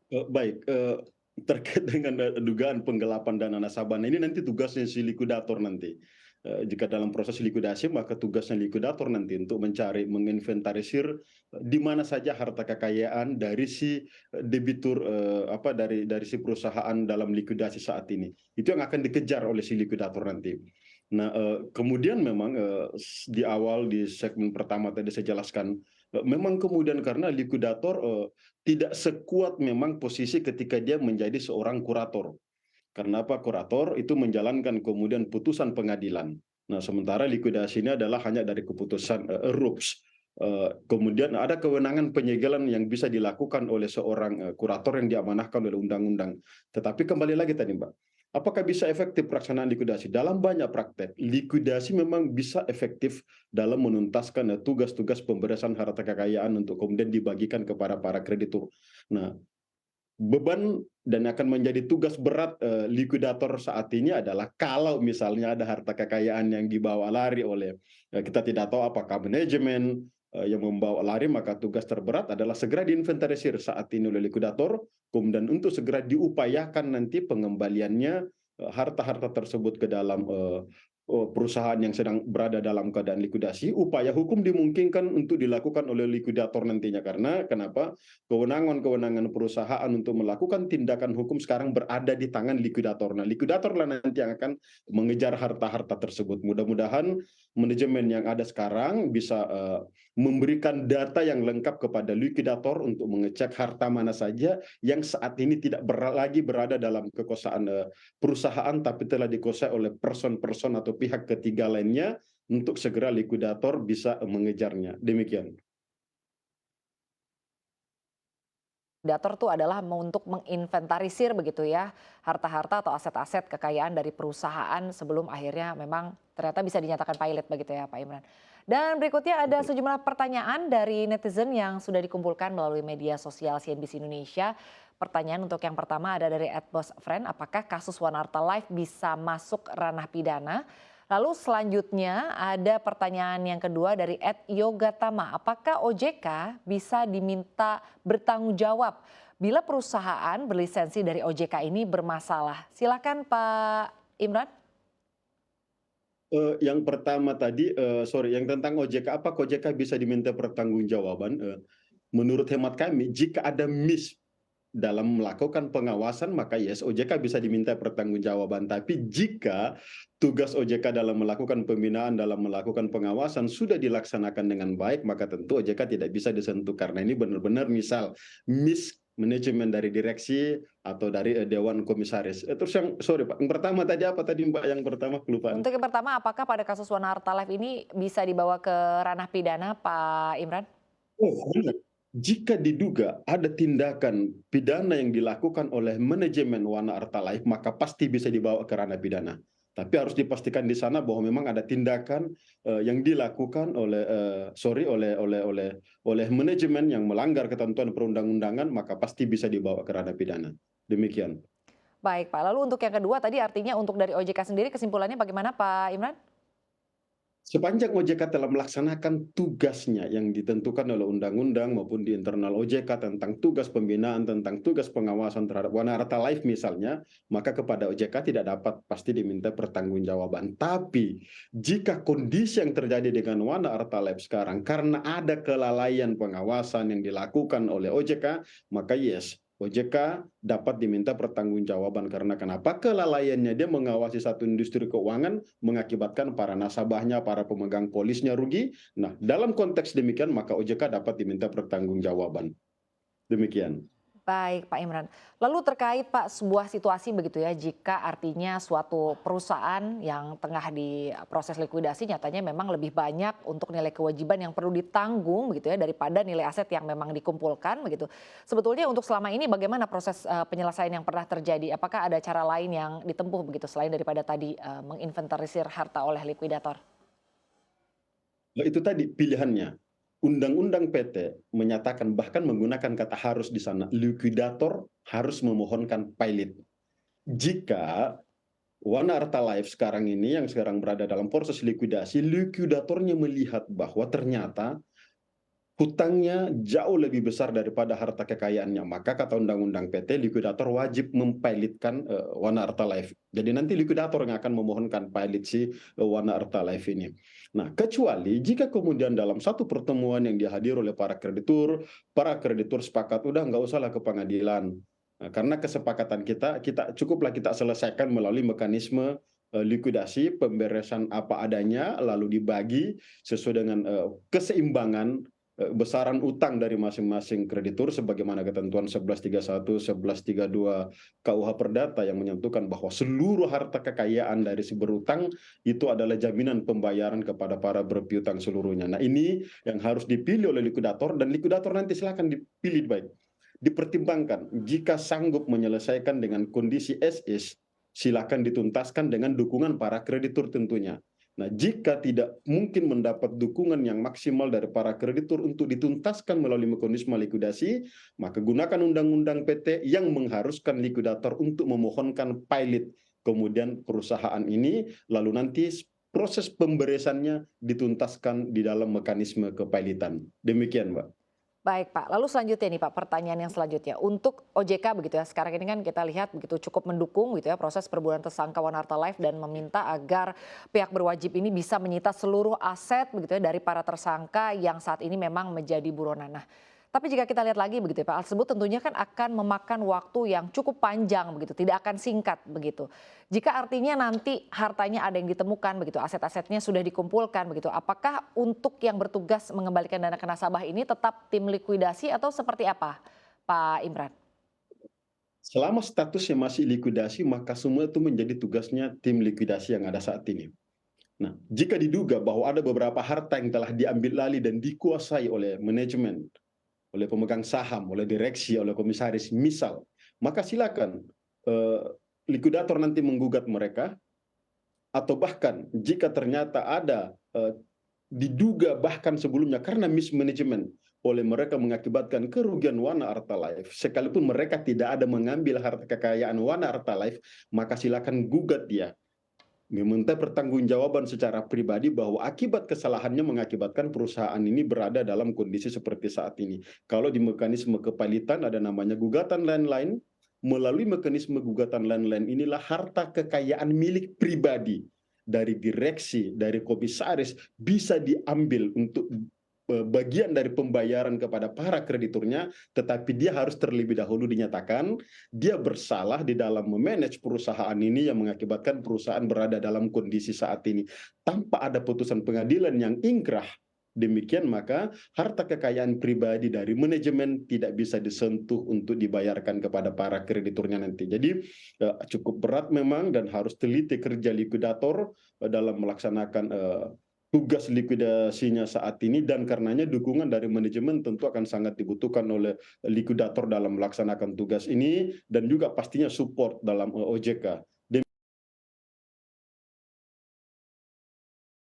Baik, terkait dengan, dugaan penggelapan dana nasabah. Nah, ini nanti tugasnya si likuidator nanti. Jika dalam proses likuidasi, maka tugasnya likuidator nanti untuk mencari, menginventarisir, di mana saja harta kekayaan dari si, debitur, dari si perusahaan dalam likuidasi saat ini. Itu yang akan dikejar oleh si likuidator nanti. Nah, kemudian memang, di awal di segmen pertama tadi saya jelaskan, memang kemudian karena likuidator, tidak sekuat memang posisi ketika dia menjadi seorang kurator. Karena apa? Kurator itu menjalankan kemudian putusan pengadilan. Nah, sementara likuidasi ini adalah hanya dari keputusan, RUPS. Kemudian ada kewenangan penyegelan yang bisa dilakukan oleh seorang, kurator yang diamanahkan oleh undang-undang. Tetapi kembali lagi tadi, Mbak, apakah bisa efektif pelaksanaan likuidasi? Dalam banyak praktek, likuidasi memang bisa efektif dalam menuntaskan, tugas-tugas pembebasan harta kekayaan untuk kemudian dibagikan kepada para kreditur. Nah, beban dan akan menjadi tugas berat, likuidator saat ini adalah kalau misalnya ada harta kekayaan yang dibawa lari oleh, kita tidak tahu apakah manajemen, yang membawa lari, maka tugas terberat adalah segera diinventarisir saat ini oleh likuidator, kemudian untuk segera diupayakan nanti pengembaliannya, harta-harta tersebut ke dalam, perusahaan yang sedang berada dalam keadaan likuidasi. Upaya hukum dimungkinkan untuk dilakukan oleh likuidator nantinya. Karena kenapa? Kewenangan-kewenangan perusahaan untuk melakukan tindakan hukum sekarang berada di tangan likuidator. Nah, likuidatorlah nanti yang akan mengejar harta-harta tersebut. Mudah-mudahan manajemen yang ada sekarang bisa, memberikan data yang lengkap kepada likuidator untuk mengecek harta mana saja yang saat ini tidak lagi berada dalam kekuasaan, perusahaan, tapi telah dikuasai oleh person-person atau pihak ketiga lainnya untuk segera likuidator bisa, mengejarnya. Demikian. Dator tuh adalah untuk menginventarisir begitu ya, harta-harta atau aset-aset kekayaan dari perusahaan sebelum akhirnya memang ternyata bisa dinyatakan pilot begitu ya Pak Imran. Dan berikutnya ada sejumlah pertanyaan dari netizen yang sudah dikumpulkan melalui media sosial CNBC Indonesia. Pertanyaan untuk yang pertama ada dari @bosfriend, apakah kasus One Arta Life bisa masuk ranah pidana? Lalu selanjutnya ada pertanyaan yang kedua dari @yogatama, apakah OJK bisa diminta bertanggung jawab bila perusahaan berlisensi dari OJK ini bermasalah? Silakan Pak Imran. Yang pertama tadi, sorry, yang tentang OJK, apakah OJK bisa diminta pertanggungjawaban? Menurut hemat kami, jika ada miss dalam melakukan pengawasan, maka yes, OJK bisa diminta pertanggungjawaban. Tapi jika tugas OJK dalam melakukan pembinaan, dalam melakukan pengawasan sudah dilaksanakan dengan baik, maka tentu OJK tidak bisa disentuh karena ini benar-benar misal miss manajemen dari direksi atau dari, dewan komisaris. Terus yang sorry Pak, yang pertama tadi apa tadi Mbak, yang pertama kelupaan? Untuk yang pertama, apakah pada kasus One Arta Life ini bisa dibawa ke ranah pidana Pak Imran? Oh, benar. Jika diduga ada tindakan pidana yang dilakukan oleh manajemen Wana Arta Life, maka pasti bisa dibawa ke ranah pidana. Tapi harus dipastikan di sana bahwa memang ada tindakan, yang dilakukan oleh, oleh manajemen yang melanggar ketentuan perundang-undangan, maka pasti bisa dibawa ke ranah pidana. Demikian. Baik Pak, lalu untuk yang kedua tadi artinya untuk dari OJK sendiri kesimpulannya bagaimana Pak Imran? Sepanjang OJK telah melaksanakan tugasnya yang ditentukan oleh undang-undang maupun di internal OJK tentang tugas pembinaan, tentang tugas pengawasan terhadap Wana Arta Life misalnya, maka kepada OJK tidak dapat pasti diminta pertanggungjawaban. Tapi jika kondisi yang terjadi dengan Wana Arta Life sekarang karena ada kelalaian pengawasan yang dilakukan oleh OJK, maka yes, OJK dapat diminta pertanggungjawaban karena kenapa? Kelalaiannya dia mengawasi satu industri keuangan mengakibatkan para nasabahnya, para pemegang polisnya rugi. Nah, dalam konteks demikian maka OJK dapat diminta pertanggungjawaban. Demikian. Baik Pak Imran. Lalu terkait Pak sebuah situasi begitu ya jika artinya suatu perusahaan yang tengah di proses likuidasi nyatanya memang lebih banyak untuk nilai kewajiban yang perlu ditanggung begitu ya daripada nilai aset yang memang dikumpulkan begitu. Sebetulnya untuk selama ini bagaimana proses penyelesaian yang pernah terjadi? Apakah ada cara lain yang ditempuh begitu selain daripada tadi menginventarisir harta oleh likuidator? Nah, itu tadi pilihannya. Undang-undang PT menyatakan bahkan menggunakan kata harus di sana, likuidator harus memohonkan pilot. Jika Wana Arta Life sekarang ini yang sekarang berada dalam proses likuidasi, likuidatornya melihat bahwa ternyata hutangnya jauh lebih besar daripada harta kekayaannya. Maka kata undang-undang PT, likuidator wajib mempilotkan Wana Arta Life. Jadi nanti likuidator yang akan memohonkan pilot si Wana Arta Life ini. Nah, kecuali jika kemudian dalam satu pertemuan yang dihadiri oleh para kreditur sepakat udah nggak usahlah ke pengadilan. Nah, karena kesepakatan kita cukuplah kita selesaikan melalui mekanisme likuidasi, pemberesan apa adanya, lalu dibagi sesuai dengan keseimbangan besaran utang dari masing-masing kreditur sebagaimana ketentuan 1131, 1132 KUH Perdata yang menyentuhkan bahwa seluruh harta kekayaan dari si berutang itu adalah jaminan pembayaran kepada para berpiutang seluruhnya. Nah, ini yang harus dipilih oleh likuidator, dan likuidator nanti silakan dipilih baik. Dipertimbangkan jika sanggup menyelesaikan dengan kondisi as-is, silakan dituntaskan dengan dukungan para kreditur tentunya. Nah, jika tidak mungkin mendapat dukungan yang maksimal dari para kreditur untuk dituntaskan melalui mekanisme likuidasi, maka gunakan undang-undang PT yang mengharuskan likuidator untuk memohonkan pilot kemudian perusahaan ini, lalu nanti proses pemberesannya dituntaskan di dalam mekanisme kepilotan. Demikian, Mbak. Baik Pak, lalu selanjutnya nih Pak, pertanyaan yang selanjutnya. Untuk OJK begitu ya, sekarang ini kan kita lihat begitu cukup mendukung gitu ya proses perburuan tersangka Wana Arta Life dan meminta agar pihak berwajib ini bisa menyita seluruh aset begitu ya dari para tersangka yang saat ini memang menjadi buronan. Nah, tapi jika kita lihat lagi begitu ya Pak, hal tersebut tentunya kan akan memakan waktu yang cukup panjang begitu, tidak akan singkat begitu. Jika artinya nanti hartanya ada yang ditemukan begitu, aset-asetnya sudah dikumpulkan begitu, apakah untuk yang bertugas mengembalikan dana ke nasabah ini tetap tim likuidasi atau seperti apa, Pak Imran? Selama statusnya masih likuidasi, maka semua itu menjadi tugasnya tim likuidasi yang ada saat ini. Nah, jika diduga bahwa ada beberapa harta yang telah diambil alih dan dikuasai oleh manajemen, oleh pemegang saham, oleh direksi, oleh komisaris, misal, maka silakan eh, likuidator nanti menggugat mereka, atau bahkan jika ternyata ada diduga bahkan sebelumnya karena mismanagement oleh mereka mengakibatkan kerugian Wana Arta Life, sekalipun mereka tidak ada mengambil harta kekayaan Wana Arta Life, maka silakan gugat dia meminta pertanggungjawaban secara pribadi bahwa akibat kesalahannya mengakibatkan perusahaan ini berada dalam kondisi seperti saat ini. Kalau di mekanisme kepalitan ada namanya gugatan landline, melalui mekanisme gugatan landline inilah harta kekayaan milik pribadi dari direksi, dari komisaris bisa diambil untuk bagian dari pembayaran kepada para krediturnya, tetapi dia harus terlebih dahulu dinyatakan dia bersalah di dalam memanage perusahaan ini yang mengakibatkan perusahaan berada dalam kondisi saat ini. Tanpa ada putusan pengadilan yang ingkrah, demikian maka harta kekayaan pribadi dari manajemen tidak bisa disentuh untuk dibayarkan kepada para krediturnya nanti. Jadi cukup berat memang dan harus teliti kerja likuidator dalam melaksanakan tugas likuidasinya saat ini, dan karenanya dukungan dari manajemen tentu akan sangat dibutuhkan oleh likuidator dalam melaksanakan tugas ini dan juga pastinya support dalam OJK.